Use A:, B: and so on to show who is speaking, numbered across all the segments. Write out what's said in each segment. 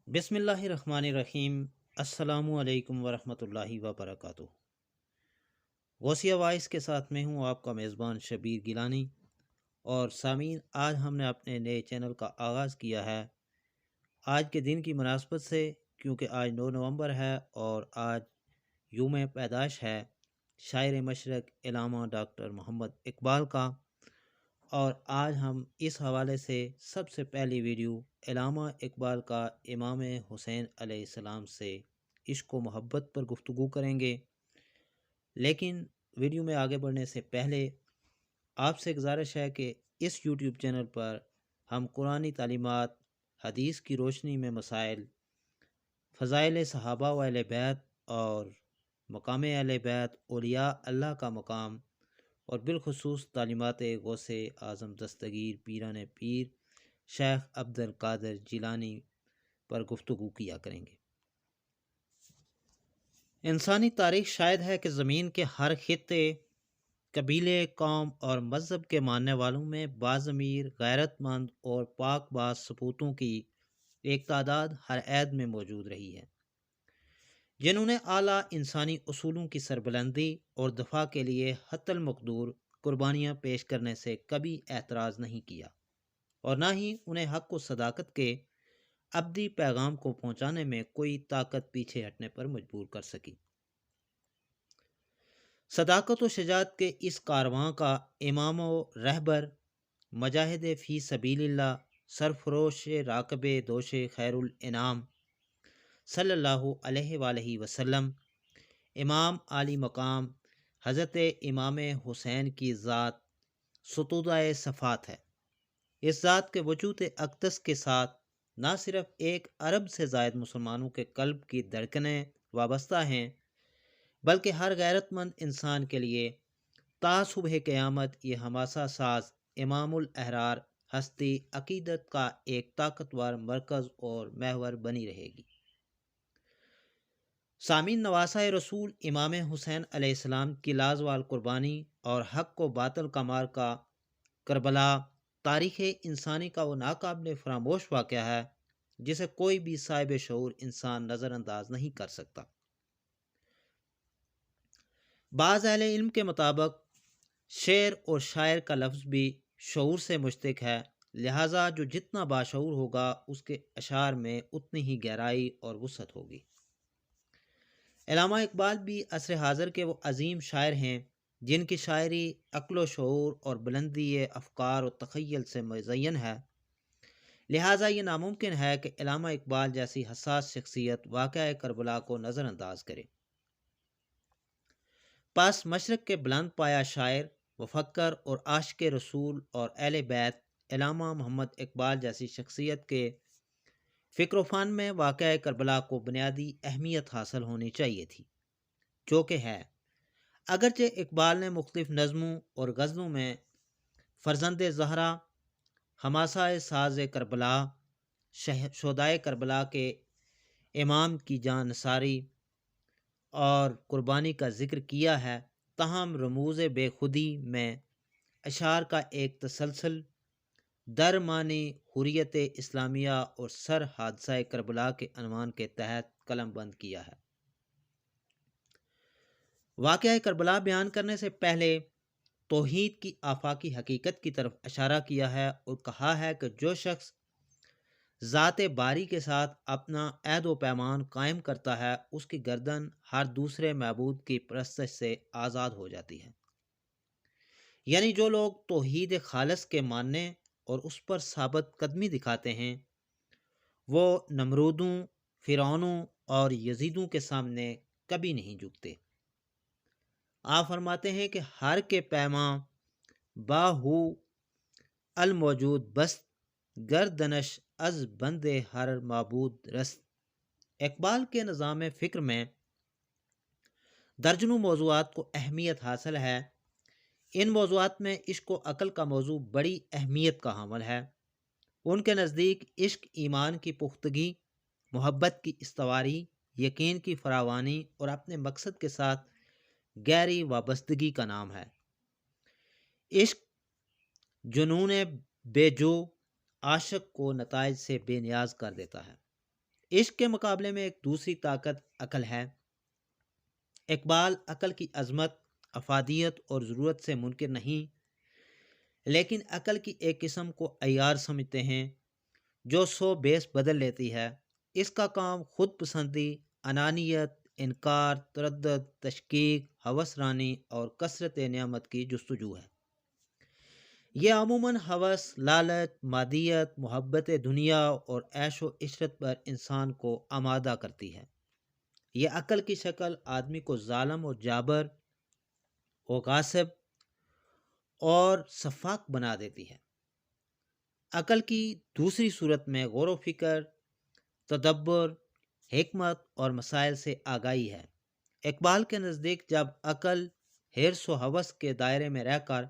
A: بسم اللہ الرحمن الرحیم۔ السلام علیکم ورحمۃ اللہ وبرکاتہ۔ غوثیہ وائس کے ساتھ میں ہوں آپ کا میزبان شبیر گیلانی، اور سامعین، آج ہم نے اپنے نئے چینل کا آغاز کیا ہے آج کے دن کی مناسبت سے، کیونکہ آج 9 نومبر ہے اور آج یوم پیدائش ہے شاعر مشرق علامہ ڈاکٹر محمد اقبال کا۔ اور آج ہم اس حوالے سے سب سے پہلی ویڈیو علامہ اقبال کا امام حسین علیہ السلام سے عشق و محبت پر گفتگو کریں گے۔ لیکن ویڈیو میں آگے بڑھنے سے پہلے آپ سے گزارش ہے کہ اس یوٹیوب چینل پر ہم قرآنی تعلیمات، حدیث کی روشنی میں مسائل، فضائل صحابہ و اہل بیت اور مقام اہل بیت، اولیاء اللہ کا مقام، اور بالخصوص تعلیمات غوث اعظم دستگیر پیران پیر شیخ عبد القادر جیلانی پر گفتگو کیا کریں گے۔ انسانی تاریخ شاید ہے کہ زمین کے ہر خطے، قبیلے، قوم اور مذہب کے ماننے والوں میں باضمیر، غیرت مند اور پاک باز سپوتوں کی ایک تعداد ہر عہد میں موجود رہی ہے، جنہوں نے اعلیٰ انسانی اصولوں کی سربلندی اور دفاع کے لیے حتی المقدور قربانیاں پیش کرنے سے کبھی اعتراض نہیں کیا، اور نہ ہی انہیں حق و صداقت کے ابدی پیغام کو پہنچانے میں کوئی طاقت پیچھے ہٹنے پر مجبور کر سکی۔ صداقت و شجاعت کے اس کارواں کا امام و رہبر، مجاہد فی سبیل اللہ، سرفروش راکب دوش خیر الانام صلی اللہ علیہ وآلہ وسلم، امام عالی مقام حضرت امام حسین کی ذات ستودہ صفات ہے۔ اس ذات کے وجود اقدس کے ساتھ نہ صرف ایک ارب سے زائد مسلمانوں کے قلب کی دھڑکنیں وابستہ ہیں، بلکہ ہر غیرت مند انسان کے لیے تا صبح قیامت یہ ہماسہ ساز امام الاحرار ہستی عقیدت کا ایک طاقتور مرکز اور محور بنی رہے گی۔ سامعین، نواسہ رسول امام حسین علیہ السلام کی لازوال قربانی اور حق و باطل کا مارکا کربلا تاریخ انسانی کا وہ ناقابل فراموش واقعہ ہے جسے کوئی بھی صاحب شعور انسان نظر انداز نہیں کر سکتا۔ بعض اہل علم کے مطابق شعر اور شاعر کا لفظ بھی شعور سے مشتق ہے، لہٰذا جو جتنا باشعور ہوگا اس کے اشعار میں اتنی ہی گہرائی اور وسعت ہوگی۔ علامہ اقبال بھی عصر حاضر کے وہ عظیم شاعر ہیں جن کی شاعری عقل و شعور اور بلندی افکار و تخیل سے مزین ہے، لہٰذا یہ ناممکن ہے کہ علامہ اقبال جیسی حساس شخصیت واقعہ کربلا کو نظر انداز کرے۔ پس مشرق کے بلند پایا شاعر، مفکر اور عاشق رسول اور اہل بیت علامہ محمد اقبال جیسی شخصیت کے فکر و فن میں واقعہ کربلا کو بنیادی اہمیت حاصل ہونی چاہیے تھی، جو کہ ہے۔ اگرچہ اقبال نے مختلف نظموں اور غزلوں میں فرزند زہرا، حماسہ ساز کربلا، شہدائے کربلا کے امام کی جان نثاری اور قربانی کا ذکر کیا ہے، تاہم رموز بے خودی میں اشعار کا ایک تسلسل درمانی حریت اسلامیہ اور سر حادثہ کربلا کے عنوان کے تحت قلم بند کیا ہے۔ واقعہ کربلا بیان کرنے سے پہلے توحید کی آفاقی حقیقت کی طرف اشارہ کیا ہے اور کہا ہے کہ جو شخص ذات باری کے ساتھ اپنا عہد و پیمان قائم کرتا ہے، اس کی گردن ہر دوسرے معبود کی پرستش سے آزاد ہو جاتی ہے۔ یعنی جو لوگ توحید خالص کے ماننے اور اس پر ثابت قدمی دکھاتے ہیں، وہ نمرودوں، فرعونوں اور یزیدوں کے سامنے کبھی نہیں جھکتے۔ آپ فرماتے ہیں کہ ہر کے پیماں باہو الموجود بست، گردنش از بند ہر معبود رست۔ اقبال کے نظام فکر میں درجنوں موضوعات کو اہمیت حاصل ہے۔ ان موضوعات میں عشق و عقل کا موضوع بڑی اہمیت کا حامل ہے۔ ان کے نزدیک عشق ایمان کی پختگی، محبت کی استواری، یقین کی فراوانی اور اپنے مقصد کے ساتھ گہری وابستگی کا نام ہے۔ عشق جنون بے جو عاشق کو نتائج سے بے نیاز کر دیتا ہے۔ عشق کے مقابلے میں ایک دوسری طاقت عقل ہے۔ اقبال عقل کی عظمت، افادیت اور ضرورت سے منکر نہیں، لیکن عقل کی ایک قسم کو عیار سمجھتے ہیں جو سو بیس بدل لیتی ہے۔ اس کا کام خود پسندی، انانیت، انکار، تردد، تشکیک، ہوس رانی اور کثرت نعمت کی جستجو ہے۔ یہ عموماً ہوس، لالچ، مادیت، محبت دنیا اور عیش و عشرت پر انسان کو آمادہ کرتی ہے۔ یہ عقل کی شکل آدمی کو ظالم اور جابر و غاصب اور سفاک بنا دیتی ہے۔ عقل کی دوسری صورت میں غور و فکر، تدبر، حکمت اور مسائل سے آگاہی ہے۔ اقبال کے نزدیک جب عقل حرص و ہوس کے دائرے میں رہ کر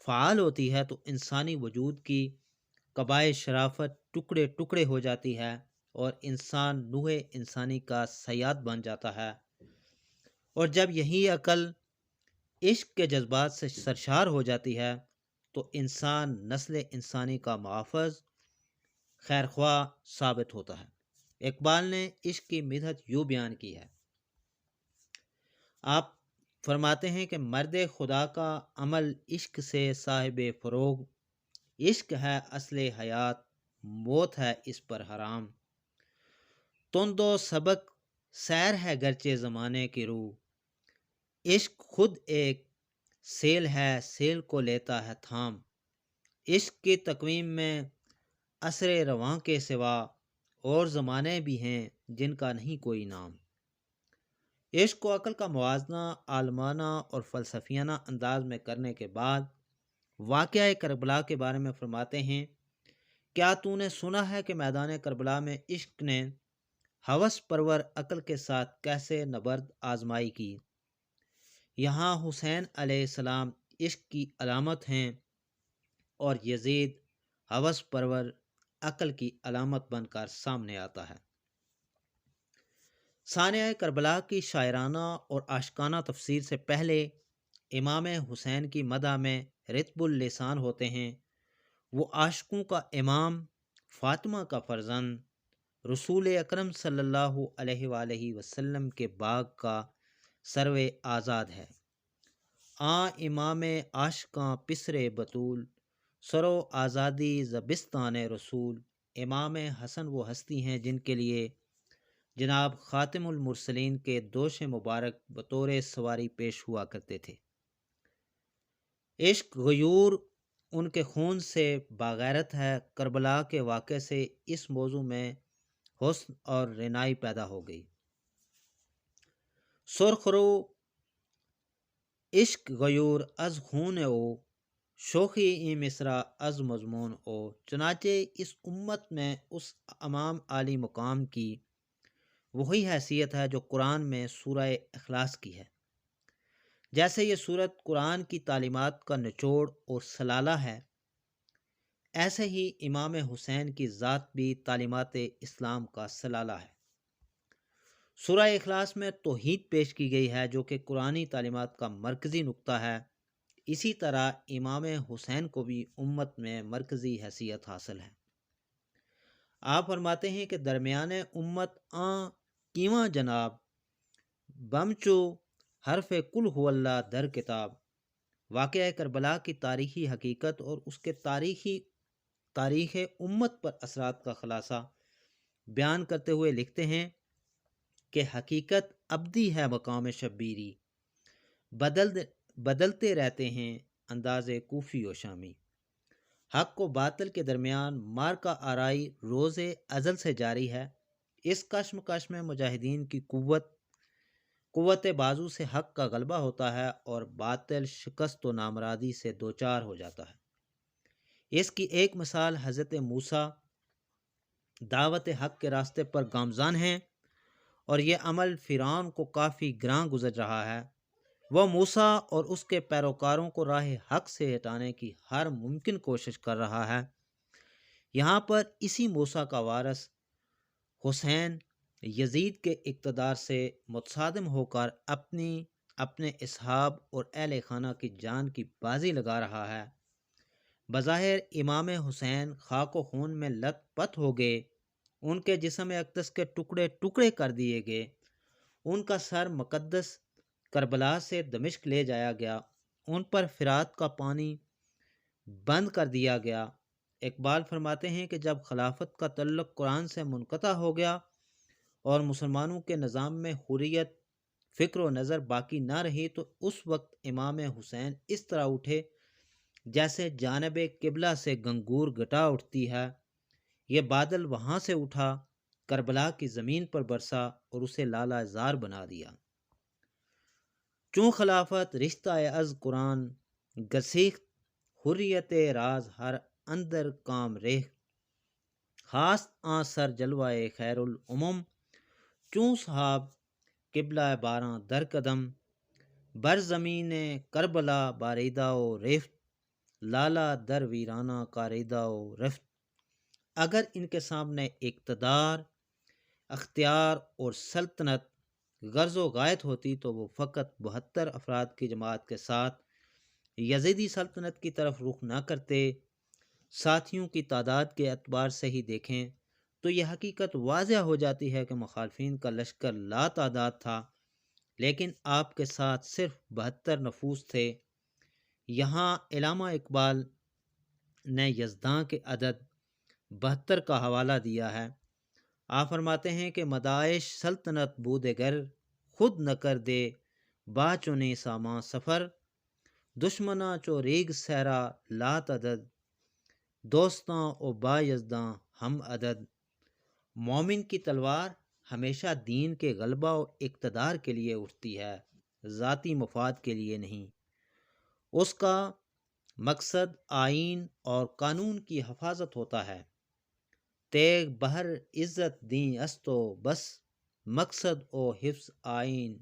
A: فعال ہوتی ہے تو انسانی وجود کی قبائے شرافت ٹکڑے ٹکڑے ہو جاتی ہے اور انسان نوح انسانی کا صیاد بن جاتا ہے۔ اور جب یہی عقل عشق کے جذبات سے سرشار ہو جاتی ہے تو انسان نسل انسانی کا محافظ، خیرخواہ ثابت ہوتا ہے۔ اقبال نے عشق کی مدحت یوں بیان کی ہے۔ آپ فرماتے ہیں کہ مرد خدا کا عمل عشق سے صاحب فروغ، عشق ہے اصل حیات، موت ہے اس پر حرام، تند و سبک سیر ہے گرچہ زمانے کی روح، عشق خود ایک سیل ہے سیل کو لیتا ہے تھام، عشق کی تقویم میں عصر رواں کے سوا اور زمانے بھی ہیں جن کا نہیں کوئی نام۔ عشق و عقل کا موازنہ عالمانہ اور فلسفیانہ انداز میں کرنے کے بعد واقعہ کربلا کے بارے میں فرماتے ہیں، کیا تو نے سنا ہے کہ میدان کربلا میں عشق نے ہوس پرور عقل کے ساتھ کیسے نبرد آزمائی کی؟ یہاں حسین علیہ السلام عشق کی علامت ہیں اور یزید ہوس پرور عقل کی علامت بن کر سامنے آتا ہے۔ سانحہ کربلا کی شاعرانہ اور عاشقانہ تفسیر سے پہلے امام حسین کی مدح میں رطب اللسان ہوتے ہیں۔ وہ عاشقوں کا امام، فاطمہ کا فرزند، رسول اکرم صلی اللہ علیہ وآلہ وسلم کے باغ کا سرو آزاد ہے۔ امام عاشقاں پسر بطول، سرو آزادی زبستان رسول۔ امام حسن وہ ہستی ہیں جن کے لیے جناب خاتم المرسلین کے دوش مبارک بطور سواری پیش ہوا کرتے تھے۔ عشق غیور ان کے خون سے باغیرت ہے۔ کربلا کے واقعے سے اس موضوع میں حسن اور رینائی پیدا ہو گئی۔ سرخ رو عشق غیور از خون او، شوخی ای مصرع از مضمون او۔ چنانچہ اس امت میں اس امام عالی مقام کی وہی حیثیت ہے جو قرآن میں سورہ اخلاص کی ہے۔ جیسے یہ سورت قرآن کی تعلیمات کا نچوڑ اور سلالہ ہے، ایسے ہی امام حسین کی ذات بھی تعلیمات اسلام کا سلالہ ہے۔ سورہ اخلاص میں توحید پیش کی گئی ہے جو کہ قرآنی تعلیمات کا مرکزی نقطہ ہے۔ اسی طرح امام حسین کو بھی امت میں مرکزی حیثیت حاصل ہے۔ آپ فرماتے ہیں کہ درمیان امت کیواں جناب، بمچو حرف کل ہو اللہ در کتاب۔ واقعہ کربلا کی تاریخی حقیقت اور اس کے تاریخ امت پر اثرات کا خلاصہ بیان کرتے ہوئے لکھتے ہیں کہ حقیقت ابدی ہے مقام شبیری، بدلتے رہتے ہیں انداز کوفی و شامی۔ حق و باطل کے درمیان مارکہ آرائی روز ازل سے جاری ہے۔ اس کشمکش میں مجاہدین کی قوت بازو سے حق کا غلبہ ہوتا ہے اور باطل شکست و نامرادی سے دوچار ہو جاتا ہے۔ اس کی ایک مثال حضرت موسیٰ دعوت حق کے راستے پر گامزن ہیں اور یہ عمل فرعون کو کافی گراں گزر رہا ہے۔ وہ موسیٰ اور اس کے پیروکاروں کو راہ حق سے ہٹانے کی ہر ممکن کوشش کر رہا ہے۔ یہاں پر اسی موسیٰ کا وارث حسین یزید کے اقتدار سے متصادم ہو کر اپنے اصحاب اور اہل خانہ کی جان کی بازی لگا رہا ہے۔ بظاہر امام حسین خاک و خون میں لت پت ہو گئے، ان کے جسم اقدس کے ٹکڑے ٹکڑے کر دیے گئے، ان کا سر مقدس کربلا سے دمشق لے جایا گیا، ان پر فرات کا پانی بند کر دیا گیا۔ اقبال فرماتے ہیں کہ جب خلافت کا تعلق قرآن سے منقطع ہو گیا اور مسلمانوں کے نظام میں حریت فکر و نظر باقی نہ رہی، تو اس وقت امام حسین اس طرح اٹھے جیسے جانب قبلہ سے گنگور گٹا اٹھتی ہے۔ یہ بادل وہاں سے اٹھا، کربلا کی زمین پر برسا اور اسے لالہ زار بنا دیا۔ چون خلافت رشتہ از قرآن گسیخت، حریت راز ہر اندر کام ریخ، خاص آن سر جلوائے خیر الامم، چون صحاب قبلہ باراں در قدم، بر زمین کربلا باریدہ و رفت، لالا در ویرانہ کاریدہ و رفت۔ اگر ان کے سامنے اقتدار، اختیار اور سلطنت غرض و غایت ہوتی تو وہ فقط 72 افراد کی جماعت کے ساتھ یزیدی سلطنت کی طرف رخ نہ کرتے۔ ساتھیوں کی تعداد کے اعتبار سے ہی دیکھیں تو یہ حقیقت واضح ہو جاتی ہے کہ مخالفین کا لشکر لا تعداد تھا، لیکن آپ کے ساتھ صرف 72 نفوس تھے۔ یہاں علامہ اقبال نے یزداں کے عدد 72 کا حوالہ دیا ہے۔ آپ فرماتے ہیں کہ مدائش سلطنت بودگر خود نہ کر دے، با چنے ساما سفر، دشمنا چو ریگ سہرا لات عدد، دوستاں او با یزداں ہم عدد۔ مومن کی تلوار ہمیشہ دین کے غلبہ و اقتدار کے لیے اٹھتی ہے، ذاتی مفاد کے لیے نہیں۔ اس کا مقصد آئین اور قانون کی حفاظت ہوتا ہے۔ تیغ بہر عزت دیں استو بس، مقصد او حفظ آئین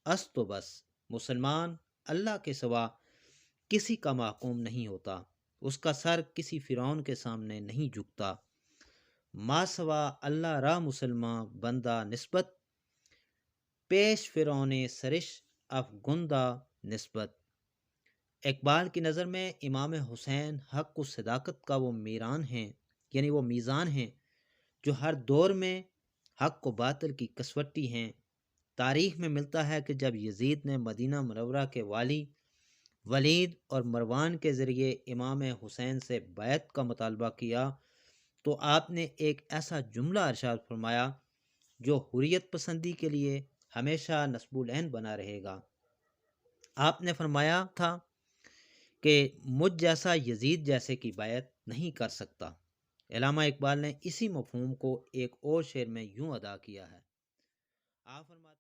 A: استو بس۔ مسلمان اللہ کے سوا کسی کا محکوم نہیں ہوتا، اس کا سر کسی فرعون کے سامنے نہیں جھکتا۔ ما سوا اللہ را مسلمان بندہ نسبت، پیش فرعون سرش افگندہ نسبت۔ اقبال کی نظر میں امام حسین حق و صداقت کا وہ میران ہیں، یعنی وہ میزان ہیں جو ہر دور میں حق و باطل کی کسوٹی ہیں۔ تاریخ میں ملتا ہے کہ جب یزید نے مدینہ منورہ کے والی ولید اور مروان کے ذریعے امام حسین سے بیعت کا مطالبہ کیا تو آپ نے ایک ایسا جملہ ارشاد فرمایا جو حریت پسندی کے لیے ہمیشہ نصب العین بنا رہے گا۔ آپ نے فرمایا تھا کہ مجھ جیسا یزید جیسے کی بیعت نہیں کر سکتا۔ علامہ اقبال نے اسی مفہوم کو ایک اور شعر میں یوں ادا کیا ہے۔ آپ فرماتے